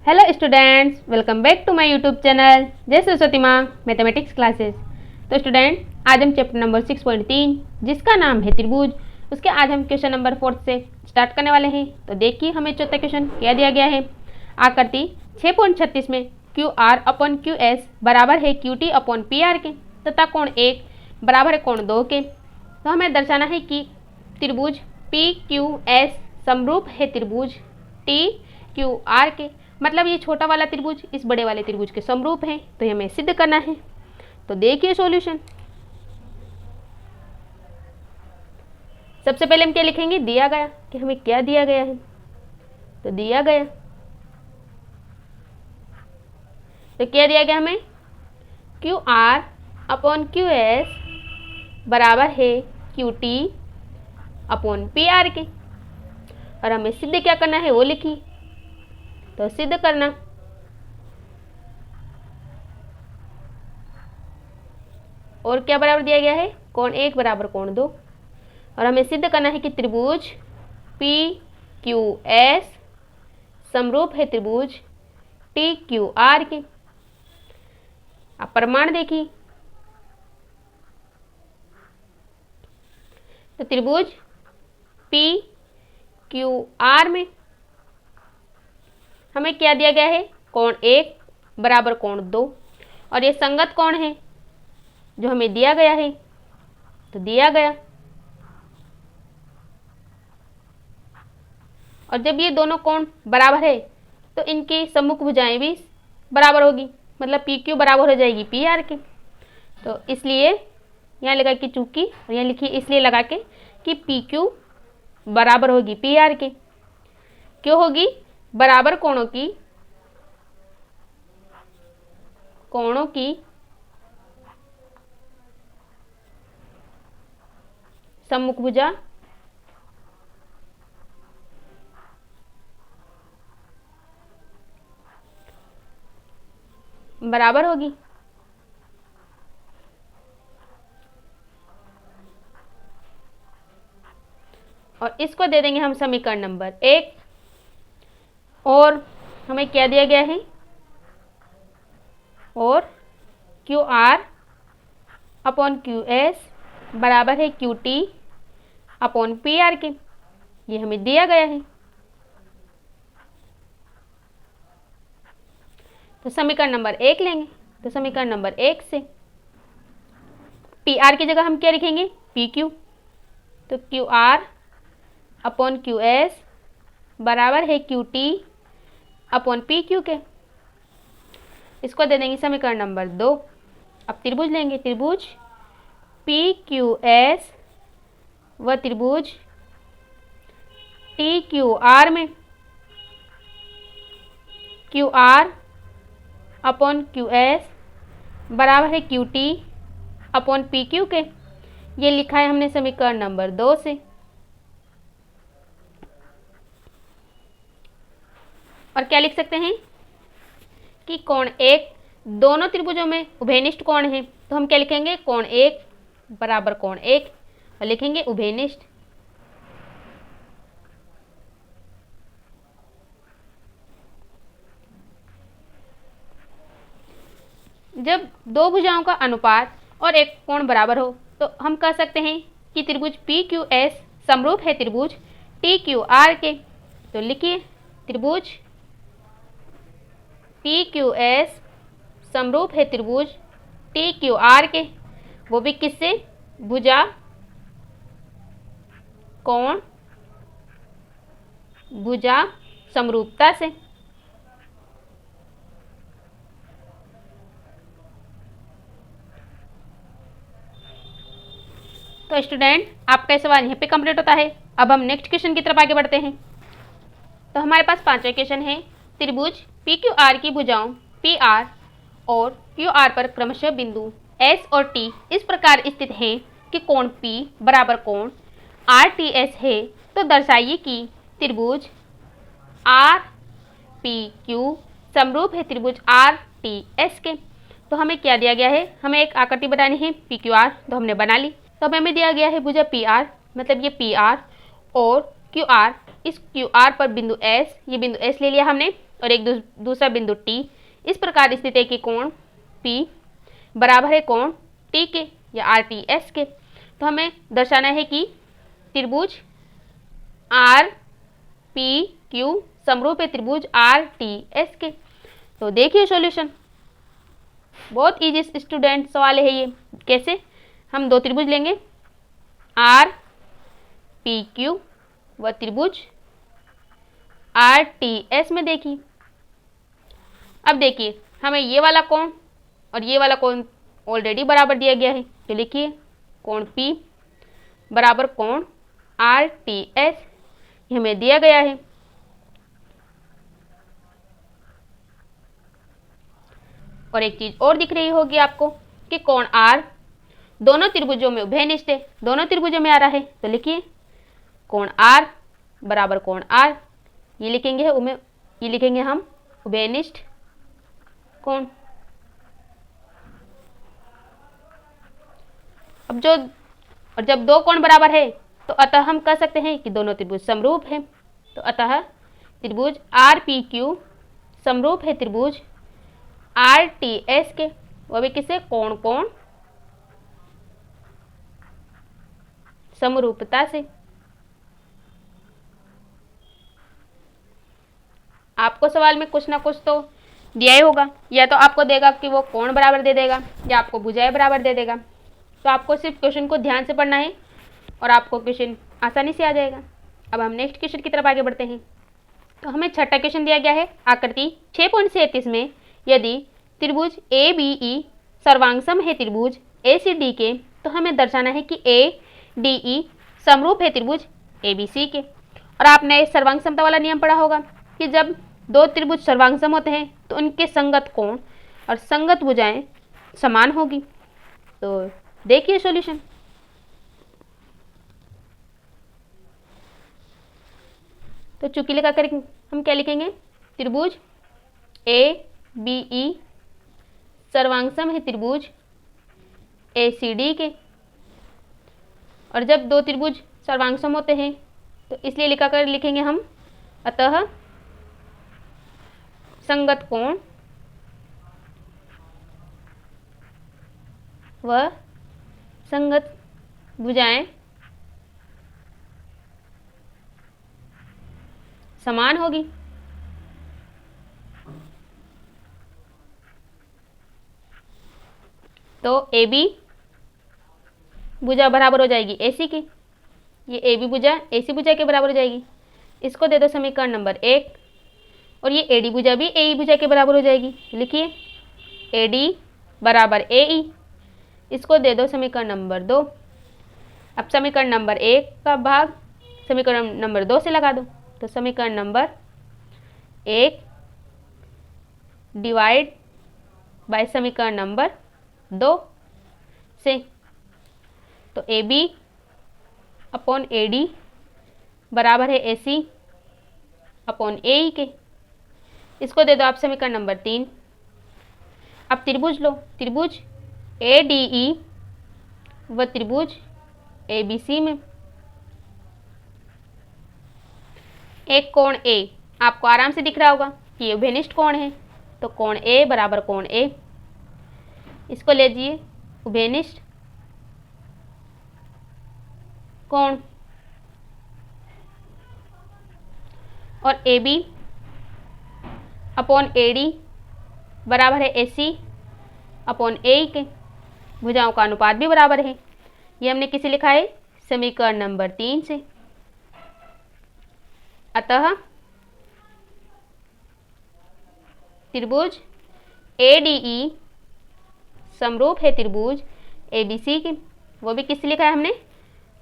Hello students, welcome back to my YouTube channel जय सरस्वती माँ mathematics classes. तो student, आज हम चैप्टर नंबर 6.3 जिसका नाम है त्रिभुज, उसके आज हम क्वेश्चन नंबर 4 से स्टार्ट करने वाले हैं। तो देखिए हमें चौथा क्वेश्चन क्या दिया गया है। आकृति 6.36 में Q R upon Q S बराबर है Q T upon P R के तथा कोण 1 बराबर है कोण 2 के। तो हमें दर्शाना है कि त्रिभुज पी क्यू एस समरूप है त्रिभुज टी क्यू आर के, मतलब ये छोटा वाला त्रिभुज इस बड़े वाले त्रिभुज के समरूप है। तो हमें सिद्ध करना है। तो देखिए सॉल्यूशन। सबसे पहले हम क्या लिखेंगे, दिया गया कि हमें क्या दिया गया है। तो दिया गया, तो क्या दिया गया हमें, Q R upon Q S बराबर है Q T upon P R के, और हमें सिद्ध क्या करना है वो लिखी। तो सिद्ध करना, और क्या बराबर दिया गया है, कोण 1 बराबर कोण 2, और हमें सिद्ध करना है कि त्रिभुज पी क्यू एस समरूप है त्रिभुज टी क्यू आर के। आप प्रमाण देखिए। तो त्रिभुज पी क्यू आर में हमें क्या दिया गया है, कोण 1 बराबर कोण 2, और ये संगत कोण है जो हमें दिया गया है। तो दिया गया, और जब ये दोनों कोण बराबर है तो इनकी सम्मुख भुजाएं भी बराबर होगी, मतलब पी क्यू बराबर हो जाएगी पी आर के। तो इसलिए यहाँ लगा कि चूंकि, और यहाँ लिखिए इसलिए लगा के कि पी क्यू बराबर होगी पी आर के। क्यों होगी, बराबर कोणों की सम्मुख भुजा बराबर होगी। और इसको दे देंगे हम समीकरण नंबर 1, और हमें क्या दिया गया है, और Q R upon Q S बराबर है Q T upon P R के, ये हमें दिया गया है। तो समीकरण नंबर 1 लेंगे। तो समीकरण नंबर 1 से पी आर की जगह हम क्या लिखेंगे, पी क्यू। तो Q R upon Q S बराबर है Q T upon P Q के। इसको दे देंगे समीकरण नंबर 2। अब त्रिभुज लेंगे, त्रिभुज पी क्यू एस व त्रिभुज टी क्यू आर में Q R upon Q S बराबर है Q T upon P Q के, ये लिखा है हमने समीकरण नंबर 2 से। और क्या लिख सकते हैं कि कोण 1 दोनों त्रिभुजों में उभयनिष्ठ कोण है। तो हम क्या लिखेंगे, कोण 1 बराबर कोण 1, और लिखेंगे उभयनिष्ठ। जब दो भुजाओं का अनुपात और एक कोण बराबर हो तो हम कह सकते हैं कि त्रिभुज पी क्यू एस समरूप है त्रिभुज टी क्यू आर के। तो लिखिए, त्रिभुज पी क्यू एस समरूप है त्रिभुज टी क्यू आर के, वो भी किससे, भुजा कोण भुजा समरूपता से। तो स्टूडेंट, आपका सवाल यहाँ पे कंप्लीट होता है। अब हम नेक्स्ट क्वेश्चन की तरफ आगे बढ़ते हैं। तो हमारे पास 5वां क्वेश्चन है, त्रिभुज पी क्यू आर की भुजाओं पी आर और क्यू आर पर क्रमशः बिंदु एस और टी इस प्रकार स्थित हैं कि कोण पी बराबर कोण आर टी एस है। तो दर्शाइए कि त्रिभुज आर पी क्यू समरूप है त्रिभुज आर टी एस के। तो हमें क्या दिया गया है, हमें एक आकृति बनानी है पी क्यू आर, तो हमने बना ली। तो हमें दिया गया है भुजा पी आर, मतलब ये पी आर और क्यू आर, इस क्यू आर पर बिंदु एस, ये बिंदु एस ले लिया हमने, और एक दूसरा बिंदु T इस प्रकार स्थित है कि कोण P बराबर है कोण T के या RTS के। तो हमें दर्शाना है कि त्रिभुज RPQ समरूप है त्रिभुज RTS के। तो देखिए सॉल्यूशन, बहुत इजी स्टूडेंट सवाल है ये। कैसे? हम दो त्रिभुज लेंगे RPQ व त्रिभुज RTS में। देखिए अब देखिए हमें ये वाला कोण और ये वाला कोण ऑलरेडी बराबर दिया गया है। तो लिखिए कोण P बराबर कोण RTS, ये हमें दिया गया है। और एक चीज और दिख रही होगी आपको कि कोण R दोनों त्रिभुजों में उभयनिष्ठ है, दोनों त्रिभुजों में आ रहा है। तो लिखिए कोण R बराबर कोण R, ये लिखेंगे हम उभयनिष्ठ कोण। अब जब दो कोण बराबर है तो अतः हम कह सकते हैं कि दोनों त्रिभुज समरूप हैं। तो अतः त्रिभुज RPQ समरूप है त्रिभुज RTS के, वह भी किसे? कोण कोण समरूपता से। आपको सवाल में कुछ ना कुछ तो दिया ही होगा, या तो आपको देगा कि वो कोण बराबर दे देगा या आपको भुजाएं बराबर दे देगा। तो आपको सिर्फ क्वेश्चन को ध्यान से पढ़ना है और आपको क्वेश्चन आसानी से आ जाएगा। अब हम नेक्स्ट क्वेश्चन की तरफ आगे बढ़ते हैं। तो हमें छठा क्वेश्चन दिया गया है आकृति 6.37 में, यदि त्रिभुज ABE सर्वांगसम है त्रिभुज ACD के, तो हमें दर्शाना है कि ADE समरूप है त्रिभुज ABC के। और आपने सर्वांग समता वाला नियम पढ़ा होगा कि जब दो त्रिभुज सर्वांगसम होते हैं तो उनके संगत कोण और संगत भुजाएं समान होगी। तो देखिए सॉल्यूशन, तो चुकी लगाकर हम क्या लिखेंगे? त्रिभुज ABE सर्वांगसम है त्रिभुज ACD के। और जब दो त्रिभुज सर्वांगसम होते हैं तो इसलिए लिखेंगे हम अतः संगत कोण व संगत भुजाएं समान होगी। तो AB भुजा बराबर हो जाएगी AC की, ये AB भुजा AC भुजा के बराबर हो जाएगी। इसको दे दो समीकरण नंबर 1, और ये AD भुजा भी AE भुजा के बराबर हो जाएगी। लिखिए AD बराबर AE, इसको दे दो समीकरण नंबर 2। अब समीकरण नंबर 1 का भाग समीकरण नंबर 2 से लगा दो। तो समीकरण नंबर 1 डिवाइड बाय समीकरण नंबर 2 से, तो AB अपॉन AD बराबर है AC अपॉन AE के। इसको दे दो आप समीकरण नंबर 3। अब त्रिभुज लो, त्रिभुज ADE व त्रिभुज ABC में एक कोण A आपको आराम से दिख रहा होगा कि ये उभयनिष्ठ कोण है। तो कोण A बराबर कोण A, इसको लीजिए उभयनिष्ठ कोण। और AB अपॉन AD बराबर है AC अपॉन AE के। भुजाओं का अनुपात भी बराबर है। ये हमने किसे लिखा है? समीकरण नंबर 3 से। अतः त्रिभुज ADE समरूप है त्रिभुज ABC के, वो भी किससे लिखा है हमने?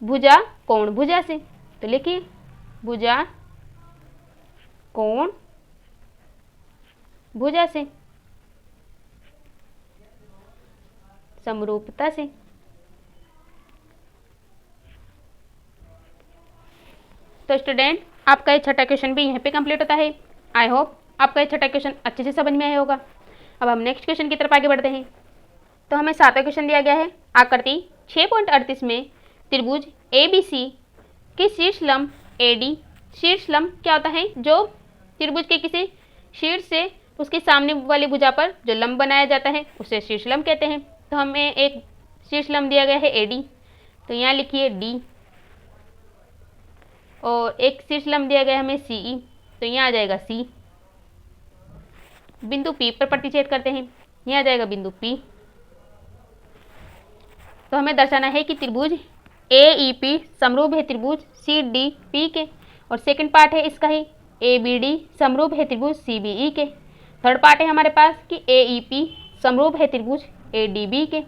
भुजा कोण भुजा से। तो लिखिए भुजा कोण भुजा से समरूपता से। तो स्टूडेंट आपका ये छठा क्वेश्चन भी यहाँ पे कंप्लीट होता है। आई होप आपका ये छठा क्वेश्चन अच्छे से समझ में आया होगा। अब हम नेक्स्ट क्वेश्चन की तरफ आगे बढ़ते हैं। तो हमें सातवां क्वेश्चन दिया गया है आकृति 6.38 में, त्रिभुज ABC के शीर्ष लंब AD, शीर्ष लंब क्या होता है? जो त्रिभुज के किसी शीर्ष से उसके सामने वाली भुजा पर जो लंब बनाया जाता है उसे शीर्षलंब कहते हैं। तो हमें एक शीर्षलंब दिया गया है एडी, तो यहाँ लिखिए डी, और एक शीर्षलंब दिया गया है हमें सीई, तो यहाँ आ जाएगा सी। बिंदु पी पर प्रतिच्छेद करते हैं, यहाँ आ जाएगा बिंदु पी। तो हमें दर्शाना है कि त्रिभुज AEP समरूप है त्रिभुज CDP के, और सेकंड पार्ट है इसका ही ABD समरूप है त्रिभुज CBE के। थर्ड पार्ट है हमारे पास कि AEP समरूप है त्रिभुज ADB के,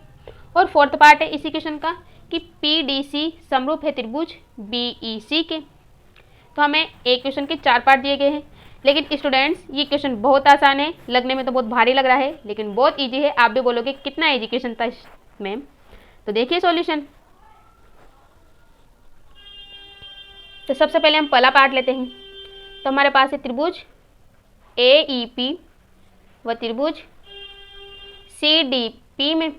और फोर्थ पार्ट है इसी क्वेश्चन का कि PDC समरूप है त्रिभुज BEC के। तो हमें एक क्वेश्चन के 4 पार्ट दिए गए हैं। लेकिन स्टूडेंट्स ये क्वेश्चन बहुत आसान है, लगने में तो बहुत भारी लग रहा है लेकिन बहुत इजी है। आप भी बोलोगे कितना इजी क्वेश्चन था मैम। तो देखिए सॉल्यूशन। तो सबसे पहले हम पहला पार्ट लेते हैं। तो हमारे पास है त्रिभुज AEP व त्रिभुज CDP में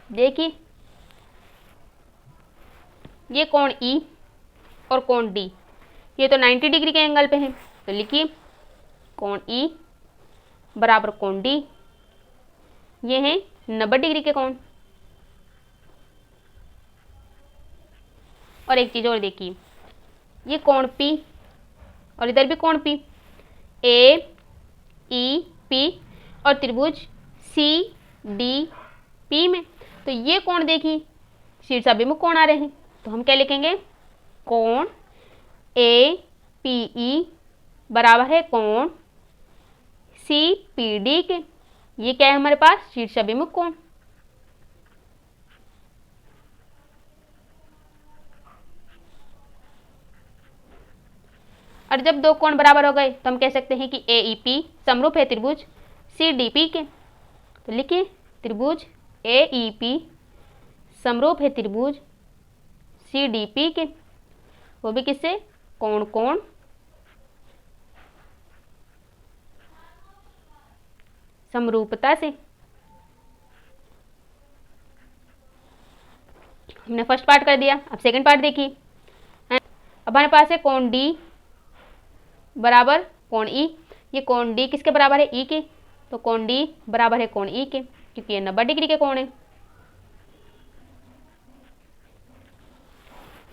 देखिए ये कोण E और कोण D, ये तो 90 डिग्री के एंगल पे है। तो लिखिए कोण E बराबर कोण D, ये है 90 डिग्री के कोण। और एक चीज़ और देखिए, ये कोण P और इधर भी कोण P, AEP और त्रिभुज CDP में। तो ये कोण देखिए शीर्षाभिमुख कोण आ रहे हैं, तो हम क्या लिखेंगे, कोण APE बराबर है कोण CPD के। ये क्या है हमारे पास, शीर्षाभिमुख कोण। और जब दो कोण बराबर हो गए तो हम कह सकते हैं कि AEP समरूप है त्रिभुज CDP के। तो लिखिए त्रिभुज AEP समरूप है त्रिभुज CDP के, वो भी किससे, कोण कोण समरूपता से। हमने फर्स्ट पार्ट कर दिया, अब सेकंड पार्ट देखिए। अब हमारे पास है कोण D बराबर कोण E। ये कोण D किसके बराबर है, E के। तो कोण D बराबर है कोण E के, क्योंकि ये 90 डिग्री के कोण है।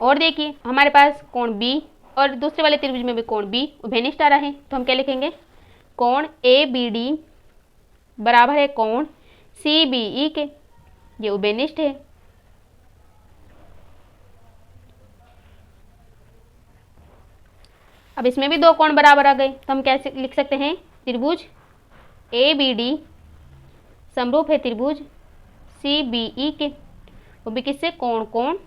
और देखिए हमारे पास कोण B और दूसरे वाले त्रिभुज में भी कोण B उभयनिष्ठ आ रहा है, तो हम क्या लिखेंगे, कोण ABD बराबर है कोण CBE के, ये उभयनिष्ठ है। अब इसमें भी दो कोण बराबर आ गए, तो हम कैसे लिख सकते हैं, त्रिभुज ABD समरूप है त्रिभुज CBE के, वो भी किससे, कोण कोण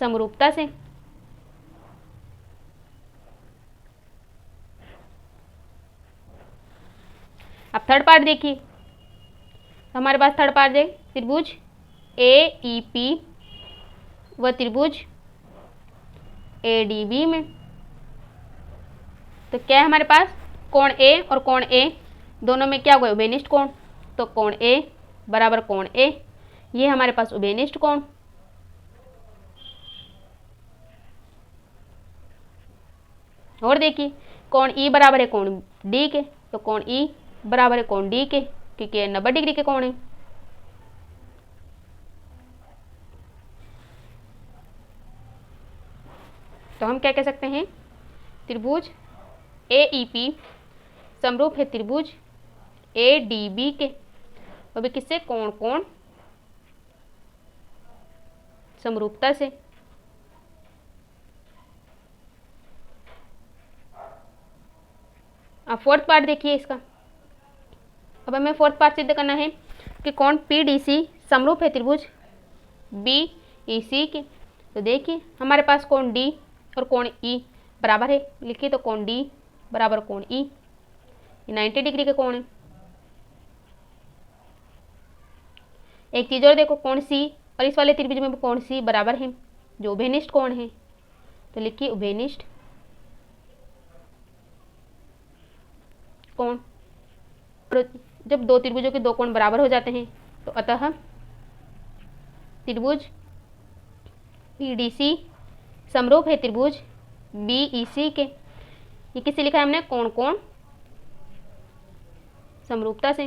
समरूपता से। अब थर्ड पार्ट देखिए। तो हमारे पास थर्ड पार्ट है त्रिभुज AEP व त्रिभुज ADB में। तो क्या है हमारे पास, कोण A और कोण A दोनों में क्या हुआ, उभयनिष्ठ कोण। तो कोण A बराबर कोण A, ये हमारे पास उभयनिष्ठ कोण। और देखिए कोण E बराबर है कोण D के, तो कोण E बराबर है कोण D के, क्योंकि ये 90 डिग्री के कोण है। तो हम क्या कह सकते हैं, त्रिभुज AEP समरूप है त्रिभुज ADB के, वो भी किससे, कोण कोण समरूपता से। अब फोर्थ पार्ट देखिए इसका। अब हमें फोर्थ पार्ट सिद्ध करना है कि कोण PDC समरूप है त्रिभुज BEC के। तो देखिए हमारे पास कोण D और कोण E बराबर है, लिखिए तो कोण D बराबर कोण E, 90 डिग्री के कोण है। एक चीज और देखो, कोण C और इस वाले त्रिभुज में भी कोण C बराबर है, जो उभयनिष्ठ कोण है। तो लिखिए उभयनिष्ठ कोण। जब दो त्रिभुजों के दो कोण बराबर हो जाते हैं तो अतः त्रिभुज PDC समरूप है त्रिभुज BEC के। ये किससे लिखा है हमने, कोण कोण समरूपता से।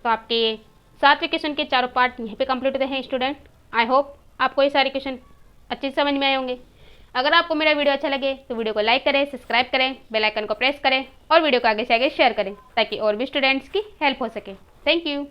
तो आपके ये 7वें क्वेश्चन के चारों पार्ट यहीं पे कंप्लीट होते हैं स्टूडेंट। आई होप आपको ये सारे क्वेश्चन अच्छे से समझ में आए होंगे। अगर आपको मेरा वीडियो अच्छा लगे तो वीडियो को लाइक करें, सब्सक्राइब करें, बेल आइकन को प्रेस करें और वीडियो को आगे से आगे शेयर करें ताकि और भी स्टूडेंट्स की हेल्प हो सके। Thank you.